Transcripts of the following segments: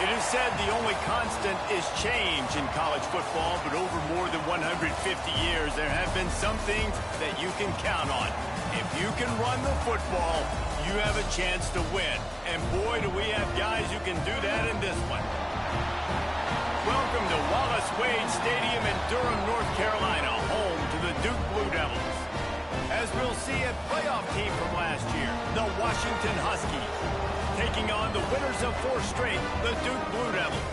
It is said the only constant is change in college football, but over more than 150 years, there have been some things that you can count on. If you can run the football, you have a chance to win. And boy, do we have guys who can do that in this one. Welcome to Wallace Wade Stadium in Durham, North Carolina, home to the Duke Blue Devils. As we'll see, a playoff team from last year, the Washington Huskies, taking on the winners of 4 straight, the Duke Blue Devils.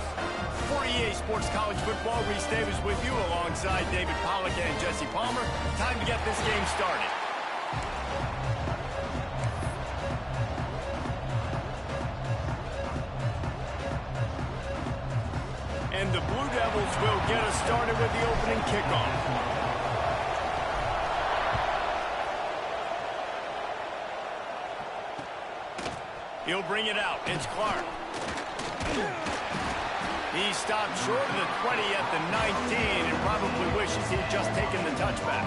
For EA Sports College Football, Reese Davis with you alongside David Pollack and Jesse Palmer. Time to get this game started. And the Blue Devils will get us started with the opening kickoff. He'll bring it out. It's Clark. He stopped short of the 20 at the 19 and probably wishes he'd just taken the touchback.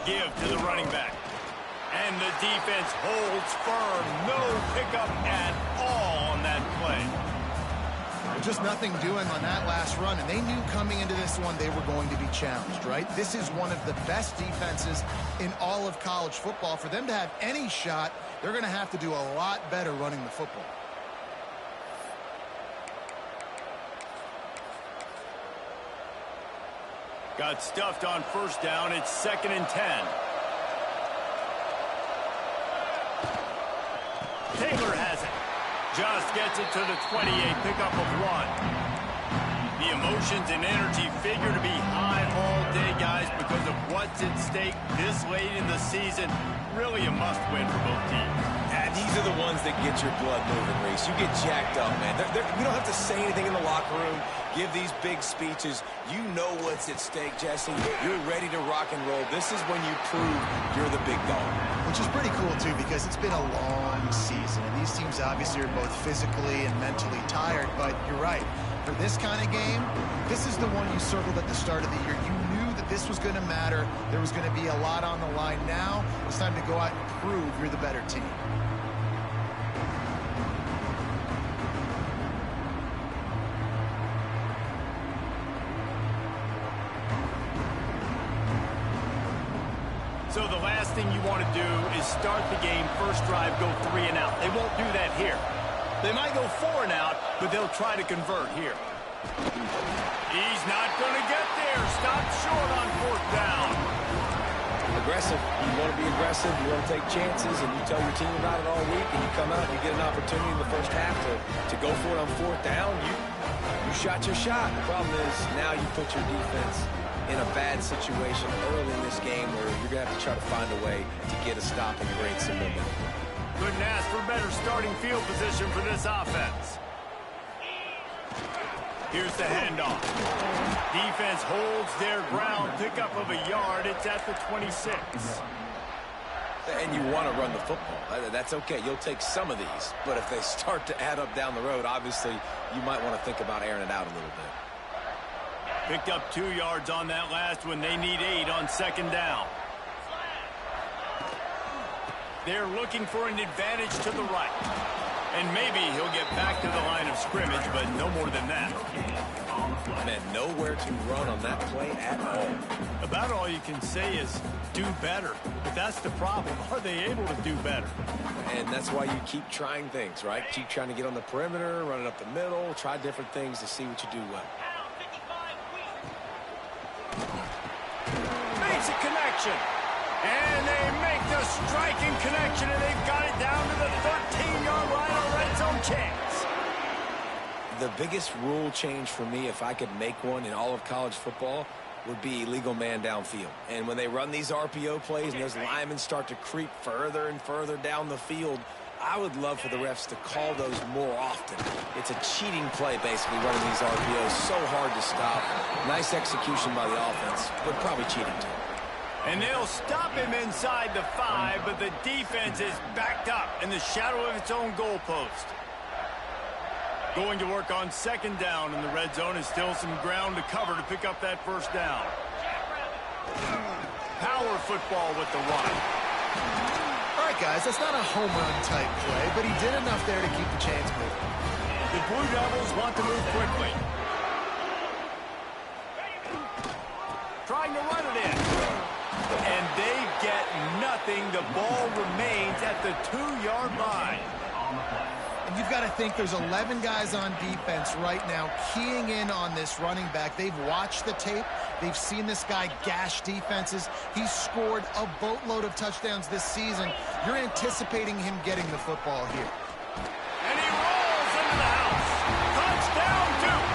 Give to the running back. And the defense holds firm. No pickup at all on that play. Just nothing doing on that last run, and they knew coming into this one they were going to be challenged, right? This is one of the best defenses in all of college football. For them to have any shot, they're going to have to do a lot better running the football. Got stuffed on first down. It's 2nd and 10. Taylor has it. Just gets it to the 28, pickup of 1. The emotions and energy figure to be high all day, guys, because of what's at stake this late in the season. Really a must-win for both teams. And these are the ones that get your blood moving, Reese. You get jacked up, man. We don't have to say anything in the locker room, give these big speeches. You know what's at stake, Jesse. You're ready to rock and roll. This is when you prove you're the big dog. Which is pretty cool, too, because it's been a long season. And these teams obviously are both physically and mentally tired. But you're right. For this kind of game, this is the one you circled at the start of the year. You knew that this was going to matter. There was going to be a lot on the line. Now it's time to go out and prove you're the better team. So the last thing you want to do is start the game, first drive, go 3 and out. They won't do that here. They might go 4 and out, but they'll try to convert here. He's not going to get there. Stopped short on 4th down. Aggressive. You want to be aggressive. You want to take chances, and you tell your team about it all week, and you come out and you get an opportunity in the first half to go for it on 4th down. You shot your shot. The problem is now you put your defense in a bad situation early in this game where you're going to have to try to find a way to get a stop and create some momentum. Couldn't ask for better starting field position for this offense. Here's the handoff. Defense holds their ground. Pickup of a yard. It's at the 26. And you want to run the football. That's okay. You'll take some of these. But if they start to add up down the road, obviously you might want to think about airing it out a little bit. Picked up 2 yards on that last one. They need 8 on 2nd down. They're looking for an advantage to the right. And maybe he'll get back to the line of scrimmage, but no more than that. Man, nowhere to run on that play at all. About all you can say is do better. But that's the problem. Are they able to do better? And that's why you keep trying things, right? Keep trying to get on the perimeter, run it up the middle, try different things to see what you do well. Makes a connection. And they make the striking connection, and they've got it down to the 13-yard line on red zone chance. The biggest rule change for me, if I could make one in all of college football, would be illegal man downfield. And when they run these RPO plays and those linemen start to creep further and further down the field, I would love for the refs to call those more often. It's a cheating play, basically, running these RPOs. So hard to stop. Nice execution by the offense, but probably cheating too. And they'll stop him inside the 5, but the defense is backed up in the shadow of its own goalpost. Going to work on second down in the red zone, is still some ground to cover to pick up that first down. Power football with the run. All right, guys, that's not a home run type play, but he did enough there to keep the chains moving. The Blue Devils want to move quickly. Trying to run it in. And they get nothing. The ball remains at the 2-yard line. And you've got to think there's 11 guys on defense right now keying in on this running back. They've watched the tape. They've seen this guy gash defenses. He's scored a boatload of touchdowns this season. You're anticipating him getting the football here. And he rolls into the house. Touchdown, Duke.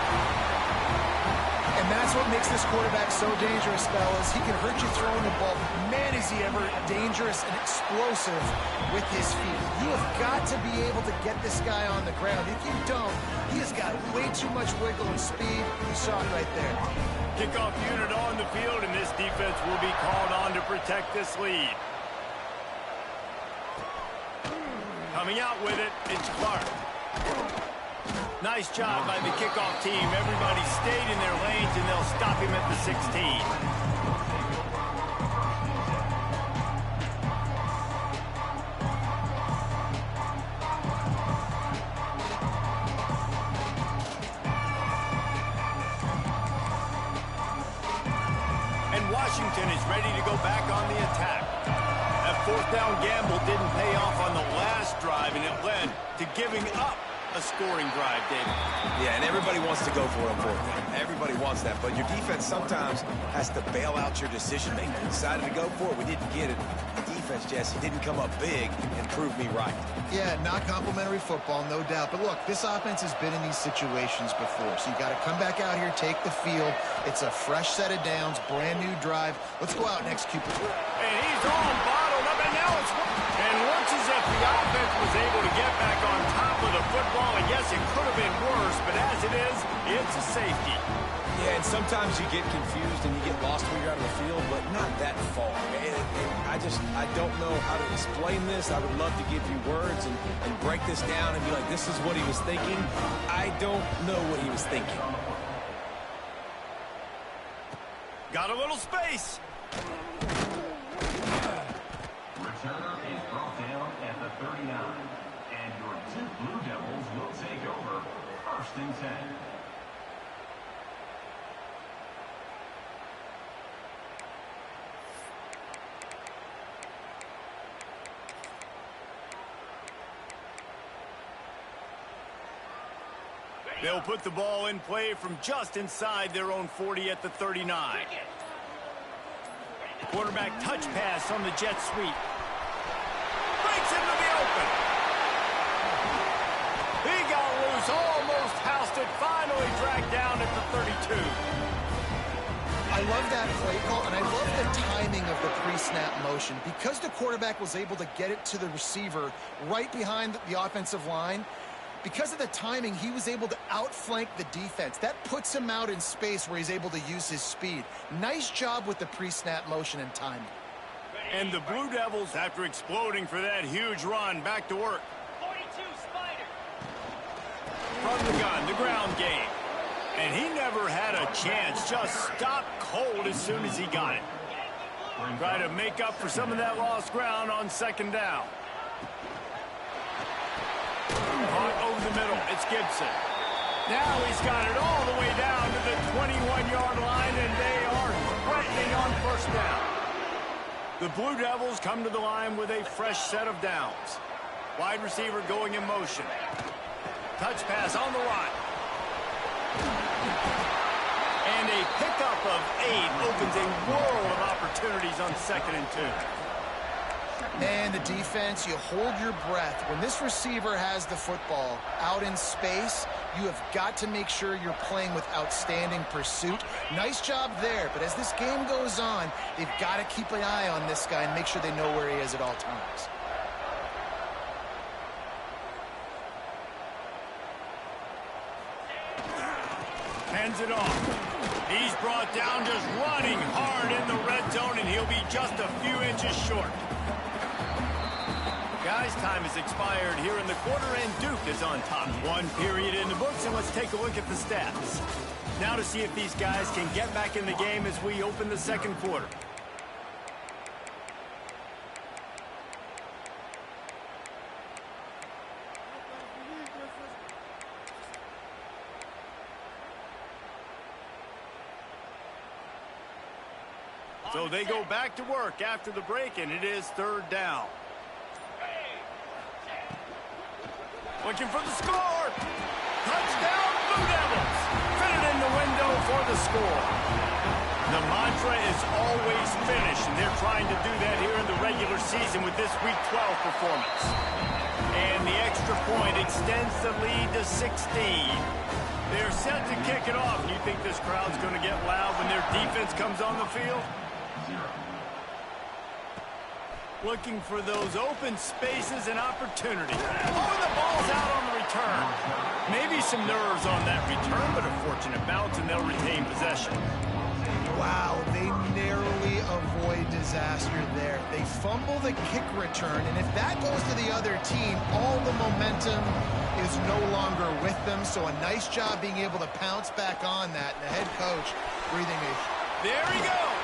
And that's what makes this quarterback so dangerous, fellas. He can hurt you throwing the ball. Man, is he ever dangerous and explosive with his feet. You have got to be able to get this guy on the ground. If you don't, he has got way too much wiggle and speed. You saw it right there. Kickoff unit on the field, and this defense will be called on to protect this lead. Coming out with it, it's Clark. Nice job by the kickoff team. Everybody stayed in their lanes, and they'll stop him at the 16. Washington is ready to go back on the attack. That fourth down gamble didn't pay off on the last drive, and it led to giving up a scoring drive, David. Yeah, and everybody wants to go for it on fourth down. Everybody wants that, but your defense sometimes has to bail out your decision-making. We decided to go for it. We didn't get it. The defense, Jesse, didn't come up big and prove me right. Yeah, not complimentary football, no doubt. But look, this offense has been in these situations before, so you got to come back out here, take the field. It's a fresh set of downs, brand new drive. Let's go out and execute. And he's all bottled up, and now it's... And looks as if the offense was able to get back on top of the football, and yes, it could have been worse, but as it is, it's a safety. Yeah, and sometimes you get confused and you get lost when you're out of the field, but not that far. I don't know how to explain this. I would love to give you words and break this down and be like, this is what he was thinking. I don't know what he was thinking. Got a little space. Returner is brought down at the 39. And your two Blue Devils will take over 1st and 10. They'll put the ball in play from just inside their own 40 at the 39. Quarterback touch pass on the jet sweep. Breaks into the open. He got loose, almost housed it, finally dragged down at the 32. I love that play call, and I love the timing of the pre-snap motion. Because the quarterback was able to get it to the receiver right behind the offensive line, because of the timing, he was able to outflank the defense. That puts him out in space where he's able to use his speed. Nice job with the pre-snap motion and timing. And the Blue Devils, after exploding for that huge run, back to work. 42 Spider. From the gun, the ground game. And he never had a chance, just stopped cold as soon as he got it. Try to make up for some of that lost ground on second down. Caught over the middle, it's Gibson. Now he's got it all the way down to the 21-yard line, and they are threatening on first down. The Blue Devils come to the line with a fresh set of downs. Wide receiver going in motion. Touch pass on the run. And a pickup of 8 opens a world of opportunities on 2nd and 2. And the defense, you hold your breath. When this receiver has the football out in space, you have got to make sure you're playing with outstanding pursuit. Nice job there, but as this game goes on, they've got to keep an eye on this guy and make sure they know where he is at all times. Hands it off. He's brought down just running hard in the red zone, and he'll be just a few inches short. Guys, time has expired here in the quarter, and Duke is on top. One period in the books, and let's take a look at the stats. Now to see if these guys can get back in the game as we open the second quarter. So they go back to work after the break, and it is third down. Looking for the score. Touchdown, Blue Devils. Fit it in the window for the score. The mantra is always finish, and they're trying to do that here in the regular season with this Week 12 performance. And the extra point extends the lead to 16. They're set to kick it off. You think this crowd's going to get loud when their defense comes on the field? Looking for those open spaces and opportunity. Oh, and the ball's out on the return. Maybe some nerves on that return, but a fortunate bounce, and they'll retain possession. Wow, they narrowly avoid disaster there. They fumble the kick return, and if that goes to the other team, all the momentum is no longer with them. So a nice job being able to pounce back on that, and the head coach breathing a... There he goes.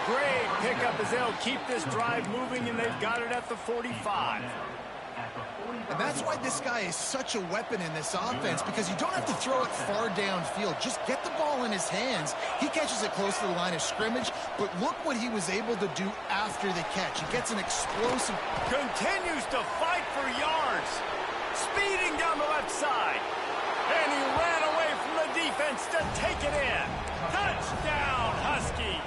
Great pickup as they'll keep this drive moving, and they've got it at the 45. And that's why this guy is such a weapon in this offense, because you don't have to throw it far downfield. Just get the ball in his hands. He catches it close to the line of scrimmage, but look what he was able to do after the catch. He gets an explosive... Continues to fight for yards. Speeding down the left side. And he ran away from the defense to take it in. Touchdown, Huskies.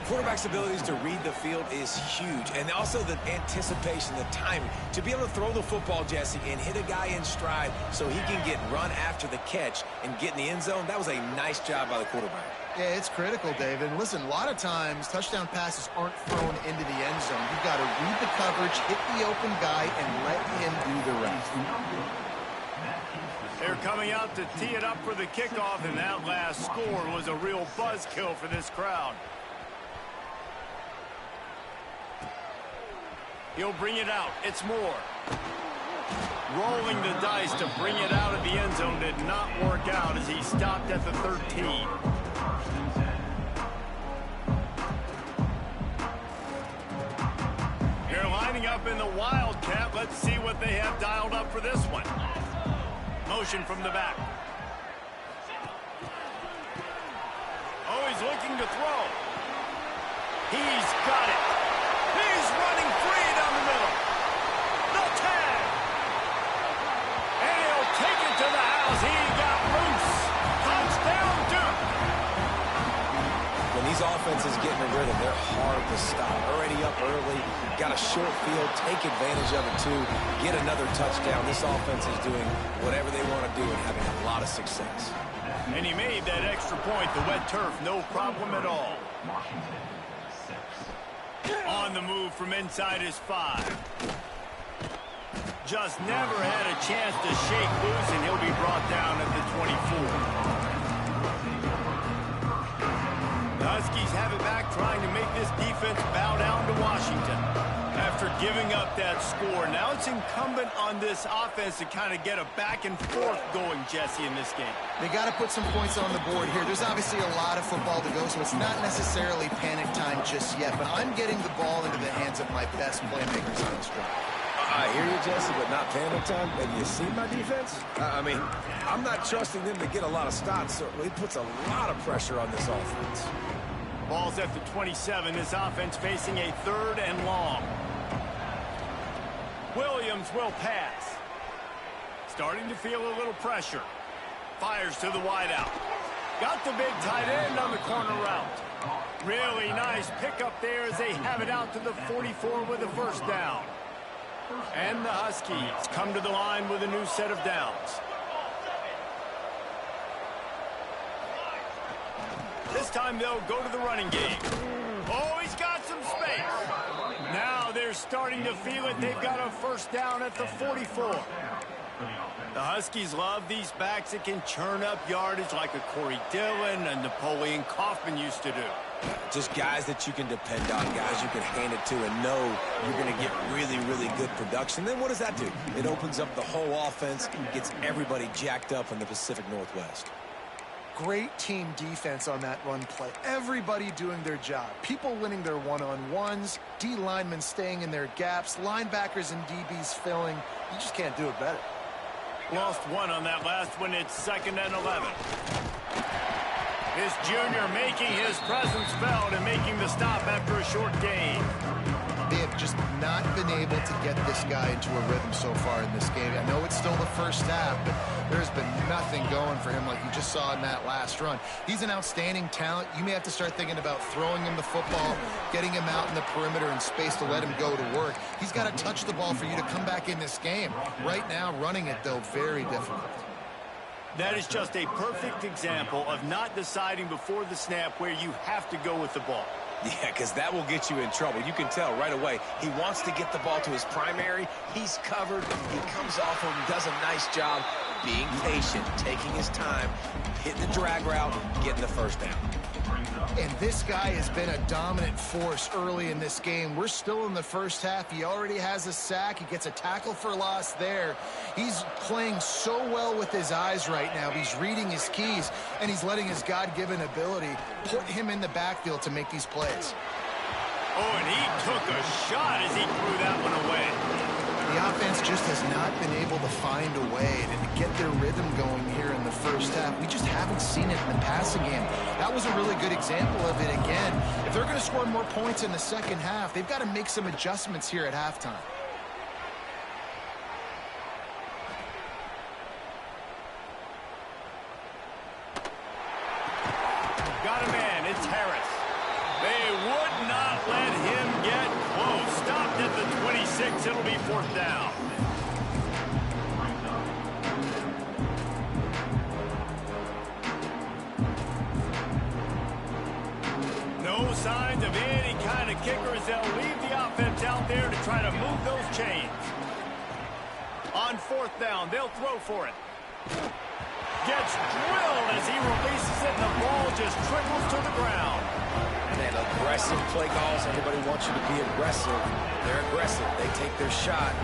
Quarterback's abilities to read the field is huge, and also the anticipation, the timing. To be able to throw the football, Jesse, and hit a guy in stride so he can get run after the catch and get in the end zone, that was a nice job by the quarterback. Yeah, it's critical, David. Listen, a lot of times touchdown passes aren't thrown into the end zone. You've got to read the coverage, hit the open guy, and let him do the rest. They're coming out to tee it up for the kickoff, and that last score was a real buzzkill for this crowd. He'll bring it out. It's Moore. Rolling the dice to bring it out of the end zone did not work out as he stopped at the 13. They're lining up in the Wildcat. Let's see what they have dialed up for this one. Motion from the back. Oh, he's looking to throw. He's got it. He's running free down the middle. The tag. And he'll take it to the house. He got loose. Touchdown, Duke. When these offenses get in a rhythm, they're hard to stop. Already up early, got a short field, take advantage of it too, get another touchdown. This offense is doing whatever they want to do and having a lot of success. And he made that extra point, the wet turf, no problem at all. On the move from inside his 5. Just never had a chance to shake loose, and he'll be brought down at the 24. The Huskies have it back, trying to make this defense bow down to Washington. After giving up that score, now it's incumbent on this offense to kind of get a back and forth going, Jesse, in this game. They got to put some points on the board here. There's obviously a lot of football to go, so it's not necessarily panic time just yet, but I'm getting the ball into the hands of my best playmakers on this drive. I hear you, Jesse, but not panic time. Have you seen my defense? I mean, I'm not trusting them to get a lot of stops, so it puts a lot of pressure on this offense. Ball's at the 27. This offense facing a 3rd and long. Williams will pass. Starting to feel a little pressure. Fires to the wideout. Got the big tight end on the corner route. Really nice pickup there as they have it out to the 44 with a first down. And the Huskies come to the line with a new set of downs. This time they'll go to the running game. Oh, he's got some space. Now they're starting to feel it. They've got a first down at the 44. The Huskies love these backs that can churn up yardage like a Corey Dillon and Napoleon Kaufman used to do. Just guys that you can depend on, guys you can hand it to and know you're going to get really, really good production. Then what does that do? It opens up the whole offense, gets everybody jacked up in the Pacific Northwest. Great team defense on that run play. Everybody doing their job. People winning their one-on-ones, D linemen staying in their gaps, linebackers and DBs filling. You just can't do it better. Lost one on that last one. It's 2nd and 11. This junior making his presence felt and making the stop after a short gain. They have just not been able to get this guy into a rhythm so far in this game. I know it's still the first half, but there's been nothing going for him like you just saw in that last run. He's an outstanding talent. You may have to start thinking about throwing him the football, getting him out in the perimeter and space to let him go to work. He's got to touch the ball for you to come back in this game. Right now, running it, though, very difficult. That is just a perfect example of not deciding before the snap where you have to go with the ball. Yeah, because that will get you in trouble. You can tell right away. He wants to get the ball to his primary. He's covered. He comes off him, does a nice job being patient, taking his time, hitting the drag route, getting the first down. And this guy has been a dominant force early in this game. We're still in the first half. He already has a sack. He gets a tackle for loss there. He's playing so well with his eyes right now. He's reading his keys, and he's letting his God-given ability put him in the backfield to make these plays. Oh, and he took a shot as he threw that one away. The offense just has not been able to find a way to get their rhythm going here in the first half. We just haven't seen it in the passing game. That was a really good example of it again. If they're going to score more points in the second half, they've got to make some adjustments here at halftime. Got a man. It's Harris. They would not let him get close. Stopped at the 26. It'll be 4th down. No signs of any kind of kickers. They'll leave the offense out there to try to move those chains. On 4th down, they'll throw for it. Gets drilled as he releases it, and the ball just trickles to the ground. And then aggressive play calls. Everybody wants you to be aggressive. They're aggressive. They take their shot.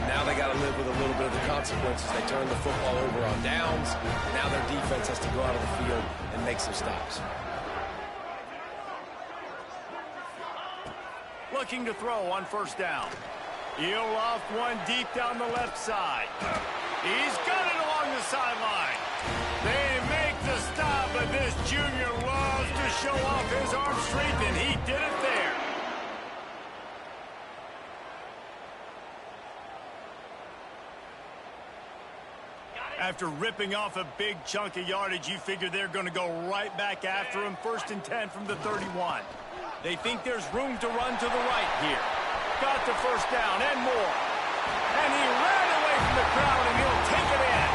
Now they got to live with a little bit of the consequences. They turn the football over on downs. Now their defense has to go out of the field and make some stops. Looking to throw on 1st down. He'll loft one deep down the left side. He's got it along the sideline. They make the stop, but this junior loves to show off his arm strength, and he did it there. After ripping off a big chunk of yardage, you figure they're going to go right back after him. 1st and 10 from the 31. They think there's room to run to the right here. Got the 1st down and more. And he ran away from the crowd, and he'll take it in.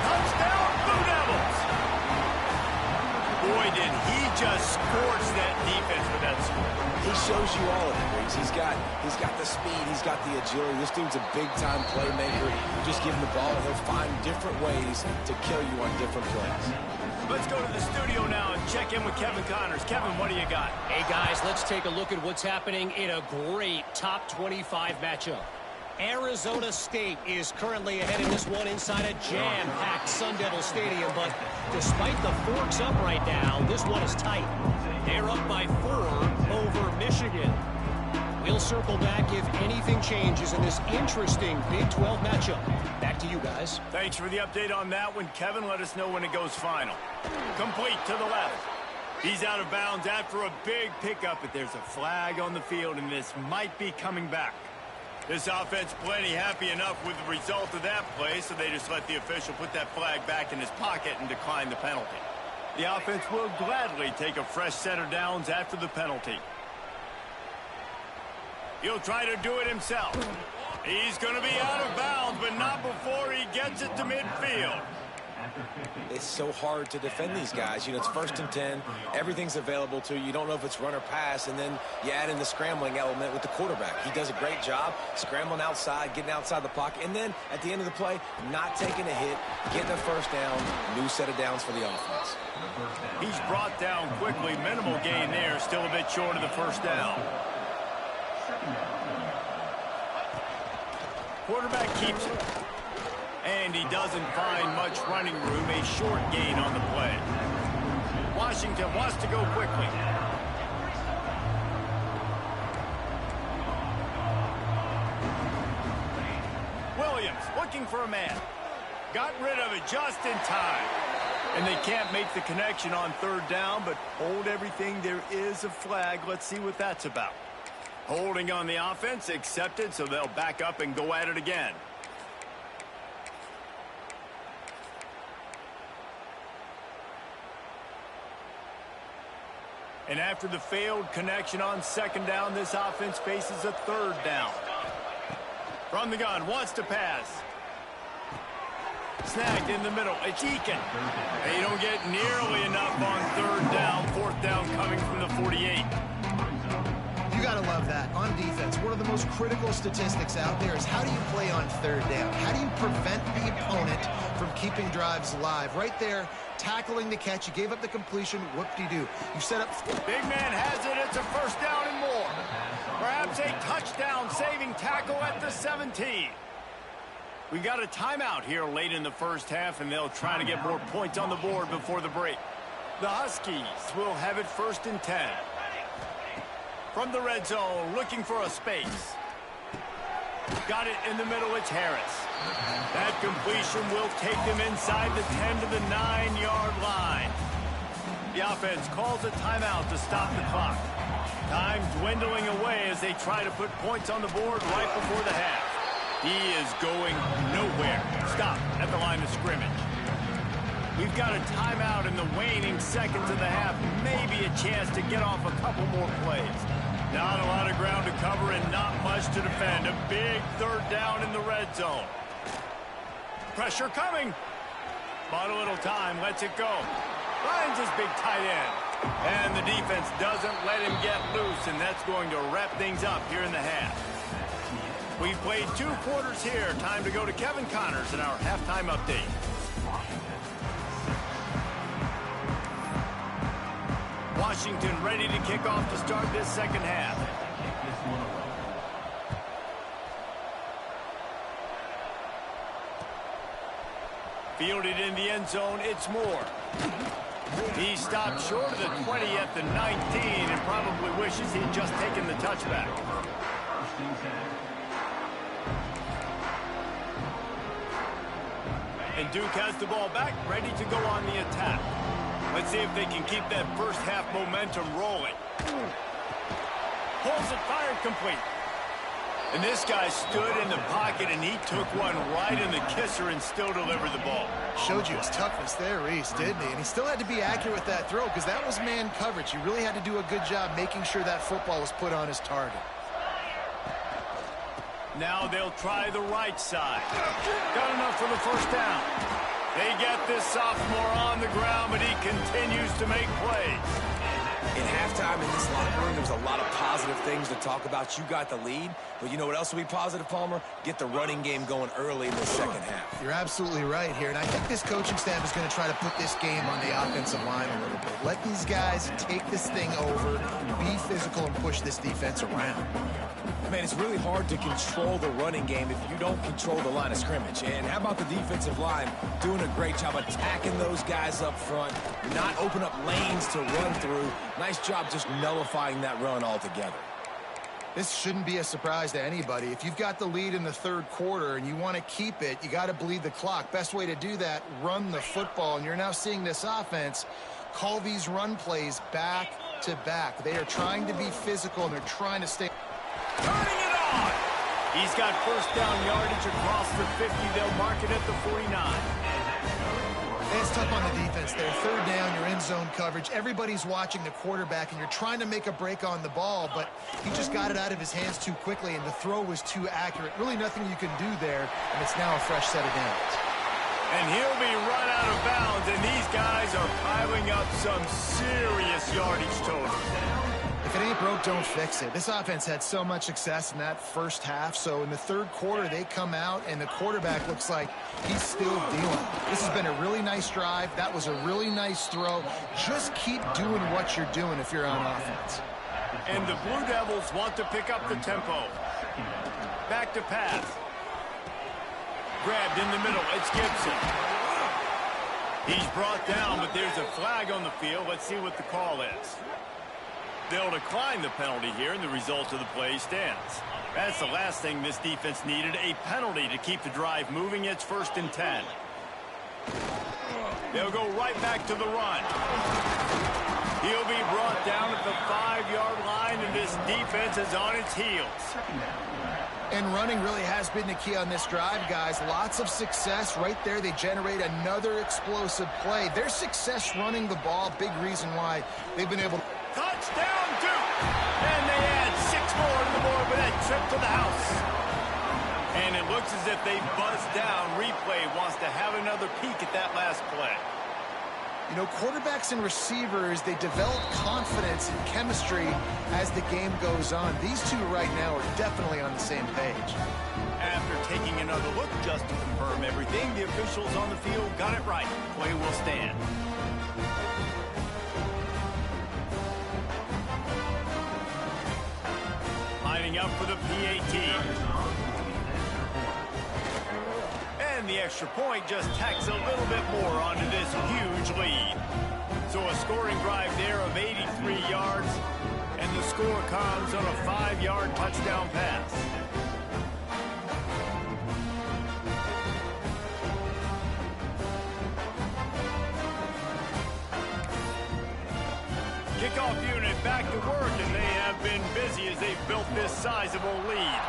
Touchdown, Blue Devils. Boy, did he just scorch that defense with that score. He shows you all of it, Riggs. He's got the speed. He's got the agility. This dude's a big-time playmaker. Just give him the ball, and he'll find different ways to kill you on different plays. Let's go to the studio now and check in with Kevin Connors. Kevin, what do you got? Hey, guys, let's take a look at what's happening in a great top 25 matchup. Arizona State is currently ahead in this one inside a jam-packed Sun Devil Stadium, but despite the forks up right now, this one is tight. They're up by 4 over Michigan. We'll circle back if anything changes in this interesting Big 12 matchup. Back to you guys. Thanks for the update on that one, Kevin. Let us know when it goes final. Complete to the left. He's out of bounds after a big pickup, but there's a flag on the field, and this might be coming back. This offense plenty happy enough with the result of that play, so they just let the official put that flag back in his pocket and decline the penalty. The offense will gladly take a fresh set of downs after the penalty. He'll try to do it himself. He's going to be out of bounds, but not before he gets it to midfield. It's so hard to defend these guys. You know, it's 1st and 10. Everything's available to you. You don't know if it's run or pass, and then you add in the scrambling element with the quarterback. He does a great job scrambling outside, getting outside the pocket, and then at the end of the play, not taking a hit, getting a first down, new set of downs for the offense. He's brought down quickly. Minimal gain there, still a bit short of the first down. Quarterback keeps it. And he doesn't find much running room. A short gain on the play. Washington wants to go quickly. Williams looking for a man. Got rid of it just in time. And they can't make the connection on 3rd down, but hold everything. There is a flag. Let's see what that's about. Holding on the offense, accepted, so they'll back up and go at it again. And after the failed connection on 2nd down, this offense faces a 3rd down. From the gun, wants to pass. Snagged in the middle. It's Eakin. They don't get nearly enough on 3rd down. 4th down coming from the 48. You got to love that. On defense, one of the most critical statistics out there is how do you play on 3rd down? How do you prevent the opponent from keeping drives alive? Right there, tackling the catch. You gave up the completion. Whoop-de-doo. You set up... Big man has it. It's a first down and more. Perhaps a touchdown saving tackle at the 17. We got a timeout here late in the first half, and they'll try to get more points on the board before the break. The Huskies will have it 1st and 10. From the red zone, looking for a space. Got it in the middle, it's Harris. That completion will take them inside the 10 to the 9-yard line. The offense calls a timeout to stop the clock. Time dwindling away as they try to put points on the board right before the half. He is going nowhere. Stop at the line of scrimmage. We've got a timeout in the waning seconds of the half. Maybe a chance to get off a couple more plays. Not a lot of ground to cover and not much to defend. A big 3rd down in the red zone. Pressure coming. Bought a little time. Lets it go. Finds his big tight end. And the defense doesn't let him get loose, and that's going to wrap things up here in the half. We've played 2 quarters here. Time to go to Kevin Connors in our halftime update. Washington ready to kick off to start this 2nd half. Fielded in the end zone, it's Moore. He stopped short of the 20 at the 19 and probably wishes he'd just taken the touchback. And Duke has the ball back, ready to go on the attack. Let's see if they can keep that first half momentum rolling. Pulls it, fired, complete. And this guy stood in the pocket, and he took one right in the kisser and still delivered the ball. Showed you his toughness there, Reese, didn't he? And he still had to be accurate with that throw because that was man coverage. He really had to do a good job making sure that football was put on his target. Now they'll try the right side. Got enough for the first down. They get this sophomore on the ground, but he continues to make plays. In halftime in this locker room, there's a lot of positive things to talk about. You got the lead, but you know what else will be positive, Palmer? Get the running game going early in the 2nd half. You're absolutely right here, and I think this coaching staff is going to try to put this game on the offensive line a little bit. Let these guys take this thing over, be physical, and push this defense around. Man, it's really hard to control the running game if you don't control the line of scrimmage. And how about the defensive line doing a great job attacking those guys up front, not open up lanes to run through. Nice job just nullifying that run altogether. This shouldn't be a surprise to anybody. If you've got the lead in the 3rd quarter and you want to keep it, you got to bleed the clock. Best way to do that, run the football. And you're now seeing this offense call these run plays back to back. They are trying to be physical, and they're trying to stay... Turning it on! He's got first down yardage across the 50. They'll mark it at the 49. It's tough on the defense there. 3rd down, you're in zone coverage. Everybody's watching the quarterback, and you're trying to make a break on the ball, but he just got it out of his hands too quickly, and the throw was too accurate. Really nothing you can do there, and it's now a fresh set of downs. And he'll be run out of bounds, and these guys are piling up some serious yardage totals. If it ain't broke, don't fix it. This offense had so much success in that first half, so in the third quarter, they come out, and the quarterback looks like he's still dealing. This has been a really nice drive. That was a really nice throw. Just keep doing what you're doing if you're on offense. And the Blue Devils want to pick up the tempo. Back to pass. Grabbed in the middle. It's Gibson. He's brought down, but there's a flag on the field. Let's see what the call is. They'll decline the penalty here, and the result of the play stands. That's the last thing this defense needed, a penalty to keep the drive moving. It's 1st and 10. They'll go right back to the run. He'll be brought down at the 5-yard line, and this defense is on its heels. And running really has been the key on this drive, guys. Lots of success right there. They generate another explosive play. Their success running the ball, big reason why they've been able to... Touchdown, Duke! And they add 6 more to the board with that trip to the house. And it looks as if they buzzed down. Replay wants to have another peek at that last play. You know, quarterbacks and receivers, they develop confidence and chemistry as the game goes on. These two right now are definitely on the same page. After taking another look just to confirm everything, the officials on the field got it right. Play will stand. Lining up for the PAT. And the extra point just tacks a little bit more onto this huge lead. So a scoring drive there of 83 yards, and the score comes on a 5-yard touchdown pass. Kickoff unit back to work, and they have been busy as they've built this sizable lead.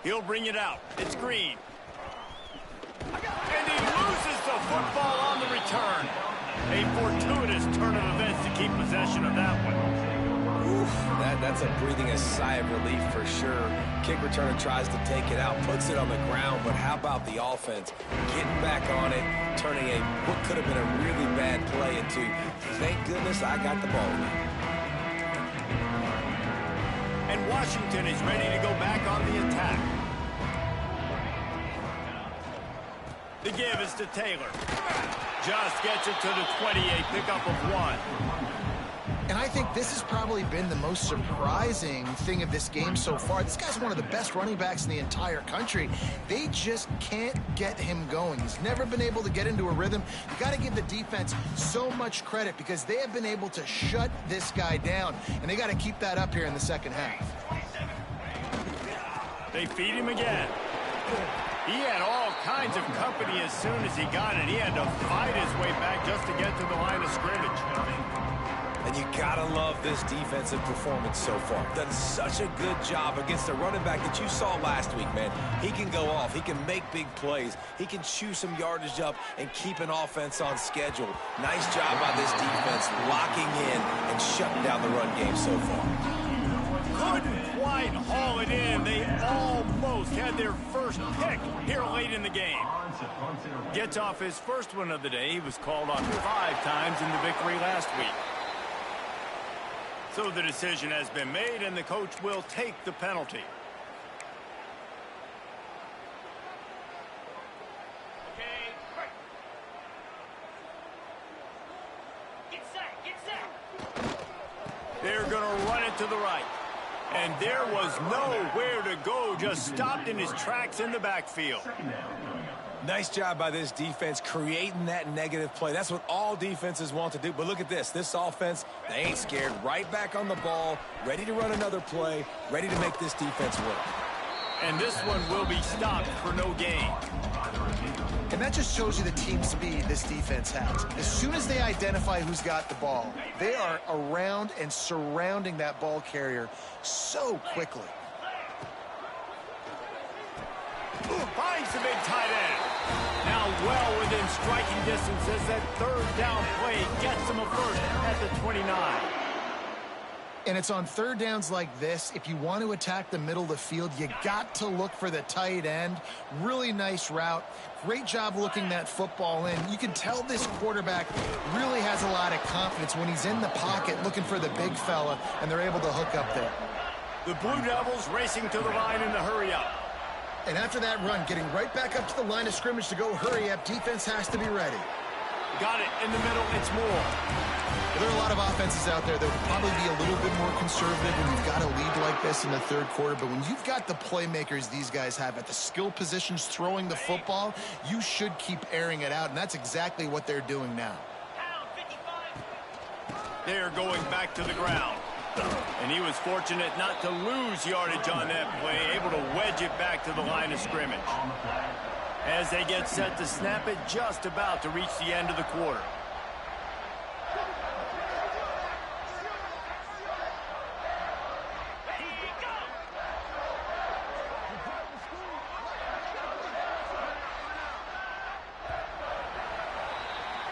He'll bring it out. It's Green. And he loses the football on the return. A fortuitous turn of events to keep possession of that one. Oof, that's a breathing a sigh of relief for sure. Kick returner tries to take it out, puts it on the ground, but how about the offense? Getting back on it, turning what could have been a really bad play into, thank goodness I got the ball now. And Washington is ready to go back on the attack. The give is to Taylor. Just gets it to the 28, pickup of 1. And I think this has probably been the most surprising thing of this game so far. This guy's one of the best running backs in the entire country. They just can't get him going. He's never been able to get into a rhythm. You got to give the defense so much credit because they have been able to shut this guy down, and they got to keep that up here in the second half. They feed him again. He had all kinds of company as soon as he got it. He had to fight his way back just to get to the line of scrimmage. And you gotta love this defensive performance so far. Done such a good job against the running back that you saw last week, man. He can go off. He can make big plays. He can chew some yardage up and keep an offense on schedule. Nice job by this defense locking in and shutting down the run game so far. Couldn't quite haul it in. They almost had their first pick here late in the game. Gets off his first one of the day. He was called on 5 times in the victory last week. So the decision has been made, and the coach will take the penalty. Okay. Get set, get set. They're going to run it to the right. And there was nowhere to go, just stopped in his tracks in the backfield. Nice job by this defense creating that negative play. That's what all defenses want to do. But look at this. This offense, they ain't scared. Right back on the ball, ready to run another play, ready to make this defense work. And this one will be stopped for no gain. And that just shows you the team speed this defense has. As soon as they identify who's got the ball, they are around and surrounding that ball carrier so quickly. Finds the big tight end. Now well within striking distance as that third down play gets him a first at the 29. And it's on third downs like this. If you want to attack the middle of the field, you got to look for the tight end. Really nice route. Great job looking that football in. You can tell this quarterback really has a lot of confidence when he's in the pocket looking for the big fella, and they're able to hook up there. The Blue Devils racing to the line in the hurry-up. And after that run, getting right back up to the line of scrimmage to go hurry up, defense has to be ready. Got it in the middle. It's Moore. There are a lot of offenses out there that would probably be a little bit more conservative when you've got a lead like this in the third quarter. But when you've got the playmakers these guys have at the skill positions throwing the football, you should keep airing it out. And that's exactly what they're doing now. They're going back to the ground. And he was fortunate not to lose yardage on that play, able to wedge it back to the line of scrimmage. As they get set to snap it, just about to reach the end of the quarter.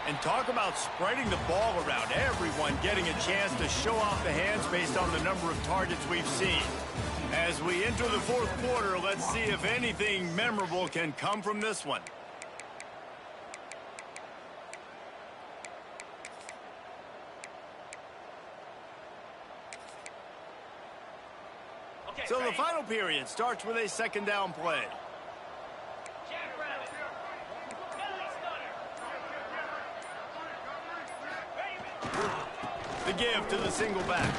And talk about spreading the ball around. Everyone getting a chance to show off the hands based on the number of targets we've seen. As we enter the fourth quarter, let's see if anything memorable can come from this one. So the final period starts with a second down play. The give to the single back.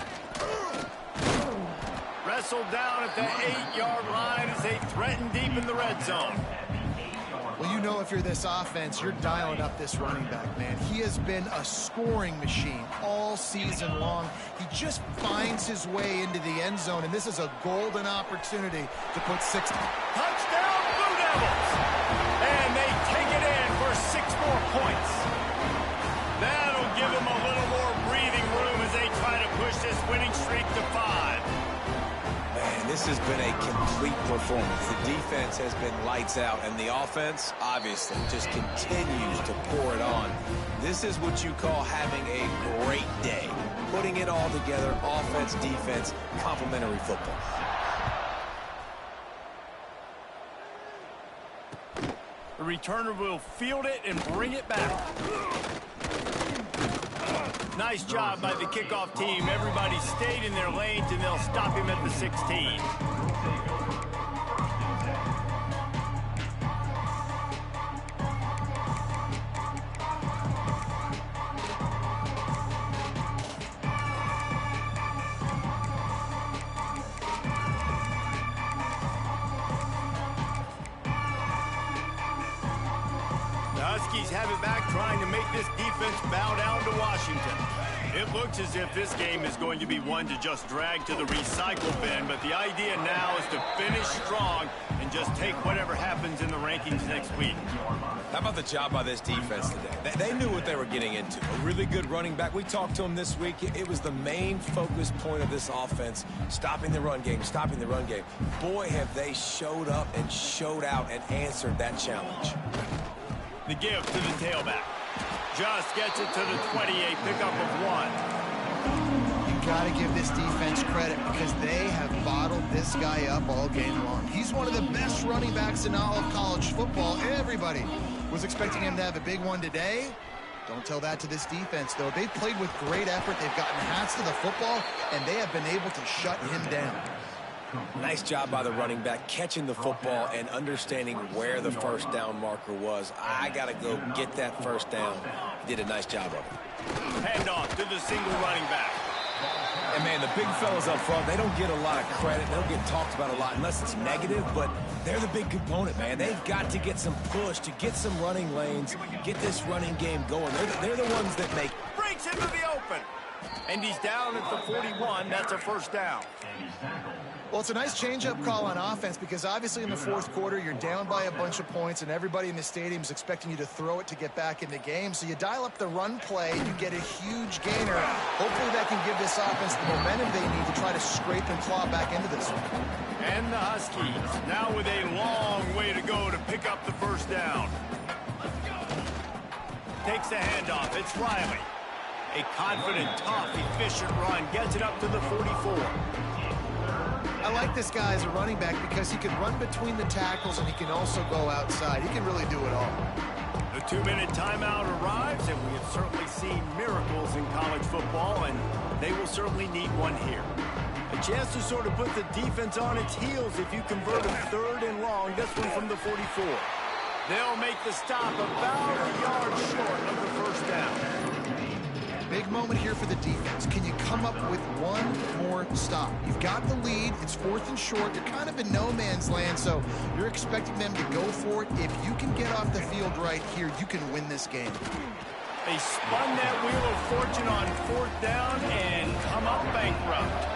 Wrestled down at the 8-yard line as they threaten deep in the red zone. Well, you know if you're this offense, you're dialing up this running back, man. He has been a scoring machine all season long. He just finds his way into the end zone, and this is a golden opportunity to put 6. Touchdown, Blue Devils! And they take it in for 6 more points. That'll give them a little more breathing room as they try to push this winning streak to 5. Man, this has been a complete performance. The defense has been lights out, and the offense, obviously, just continues to pour it on. This is what you call having a great day. Putting it all together, offense, defense, complementary football. The returner will field it and bring it back. Nice job by the kickoff team. Everybody stayed in their lanes, and they'll stop him at the 16. The Huskies have it back, trying to make this defense bow down to Washington. It looks as if this game is going to be one to just drag to the recycle bin, but the idea now is to finish strong and just take whatever happens in the rankings next week. How about the job by this defense today? They knew what they were getting into. A really good running back. We talked to him this week. It was the main focus point of this offense, stopping the run game, stopping the run game. Boy, have they showed up and showed out and answered that challenge. The give to the tailback. Just gets it to the 28, pickup of 1. You got to give this defense credit because they have bottled this guy up all game long. He's one of the best running backs in all of college football. Everybody was expecting him to have a big one today. Don't tell that to this defense, though. They've played with great effort. They've gotten hats to the football, and they have been able to shut him down. Nice job by the running back, catching the football and understanding where the first down marker was. I got to go get that first down. He did a nice job of it. Handoff to the single running back. And, man, the big fellas up front, they don't get a lot of credit. They don't get talked about a lot unless it's negative, but they're the big component, man. They've got to get some push to get some running lanes, get this running game going. They're the ones that make. Breaks into the open. And he's down at the 41. That's a first down. Well, it's a nice change-up call on offense because obviously in the fourth quarter, you're down by a bunch of points and everybody in the stadium is expecting you to throw it to get back in the game. So you dial up the run play, you get a huge gainer. Hopefully that can give this offense the momentum they need to try to scrape and claw back into this one. And the Huskies now with a long way to go to pick up the first down. Takes the handoff. It's Riley. A confident, tough, efficient run gets it up to the 44. I like this guy as a running back because he can run between the tackles and he can also go outside. He can really do it all. The 2-minute timeout arrives, and we have certainly seen miracles in college football, and they will certainly need one here. A chance to sort of put the defense on its heels if you convert a 3rd and long. This one from the 44. They'll make the stop about a yard short of the first down. Big moment here for the defense. Can you come up with one more stop? You've got the lead. It's 4th and short. You're kind of in no man's land, so you're expecting them to go for it. If you can get off the field right here, you can win this game. They spun that wheel of fortune on 4th down and come up bankrupt.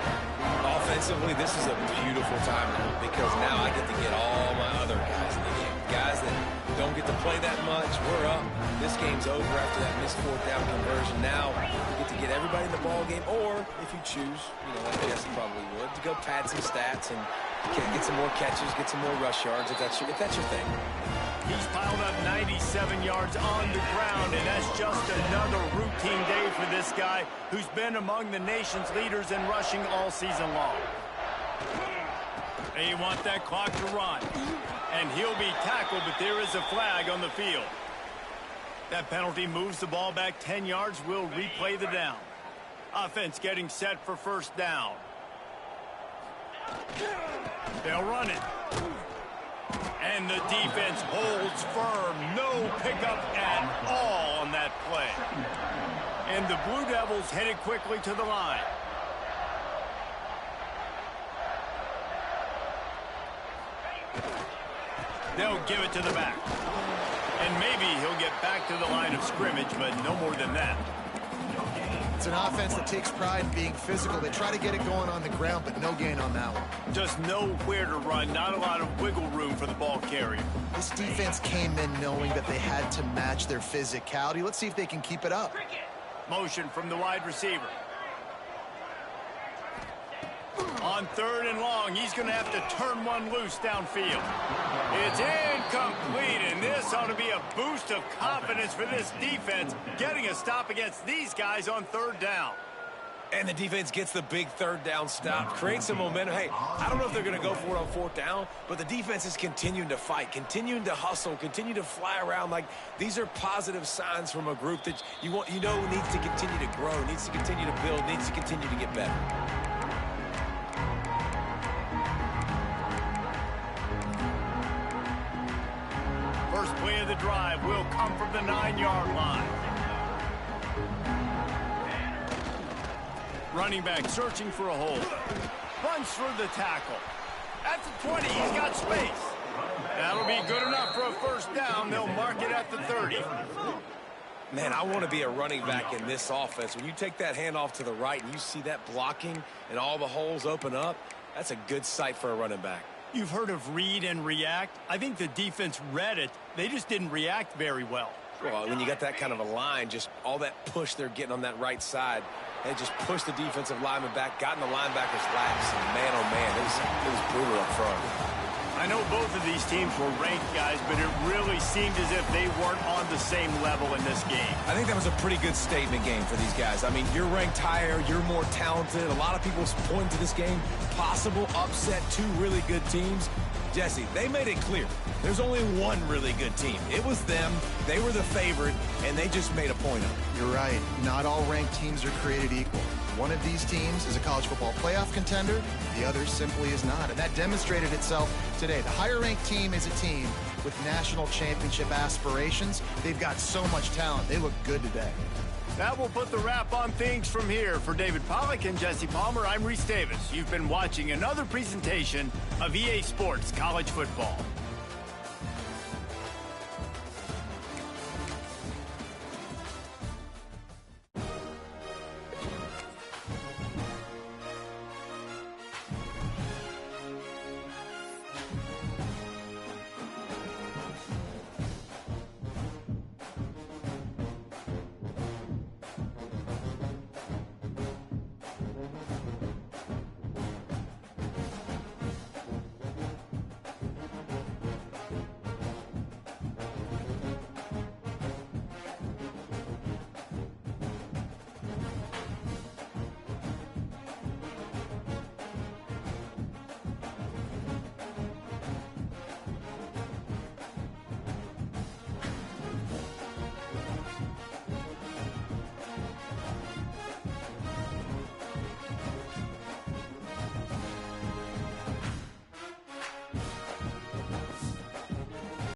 Offensively, this is a beautiful time now because now I get to get all my other guys in the game. Guys that don't get to play that much. We're up. This game's over after that missed 4th down conversion. Now you get to get everybody in the ball game, or if you choose, like Jesse probably would, to go pad some stats and get some more catches, get some more rush yards if that's your thing. He's piled up 97 yards on the ground, and that's just another routine day for this guy who's been among the nation's leaders in rushing all season long. They want that clock to run, and he'll be tackled, but there is a flag on the field. That penalty moves the ball back 10 yards. We'll replay the down. Offense getting set for 1st down. They'll run it. And the defense holds firm. No pickup at all on that play. And the Blue Devils headed quickly to the line. They'll give it to the back. And maybe he'll get back to the line of scrimmage, but no more than that. It's an offense that takes pride in being physical. They try to get it going on the ground, but no gain on that one. Just nowhere to run, not a lot of wiggle room for the ball carrier. This defense came in knowing that they had to match their physicality. Let's see if they can keep it up. Motion from the wide receiver. On 3rd and long, he's going to have to turn one loose downfield. It's incomplete, and this ought to be a boost of confidence for this defense, getting a stop against these guys on 3rd down. And the defense gets the big 3rd down stop, creates some momentum. Hey, I don't know if they're going to go for it on 4th down, but the defense is continuing to fight, continuing to hustle, continue to fly around. Like, these are positive signs from a group that you know needs to continue to grow, needs to continue to build, needs to continue to get better. First play of the drive will come from the 9-yard line. Running back searching for a hole. Runs for the tackle. At the 20, he's got space. That'll be good enough for a 1st down. They'll mark it at the 30. Man, I want to be a running back in this offense. When you take that handoff to the right and you see that blocking and all the holes open up, that's a good sight for a running back. You've heard of read and react. I think the defense read it. They just didn't react very well. Well, when you got that kind of a line, just all that push they're getting on that right side, they just pushed the defensive lineman back, got in the linebacker's laps, and man, oh man, it was brutal up front. I know both of these teams were ranked, guys, but it really seemed as if they weren't on the same level in this game. I think that was a pretty good statement game for these guys. I mean, you're ranked higher, you're more talented. A lot of people point to this game, possible upset, 2 really good teams. Jesse, they made it clear. There's only one really good team. It was them. They were the favorite, and they just made a point of it. You're right. Not all ranked teams are created equal. One of these teams is a college football playoff contender. The other simply is not. And that demonstrated itself today. The higher-ranked team is a team with national championship aspirations. They've got so much talent. They look good today. That will put the wrap on things from here. For David Pollack and Jesse Palmer, I'm Reese Davis. You've been watching another presentation of EA Sports College Football.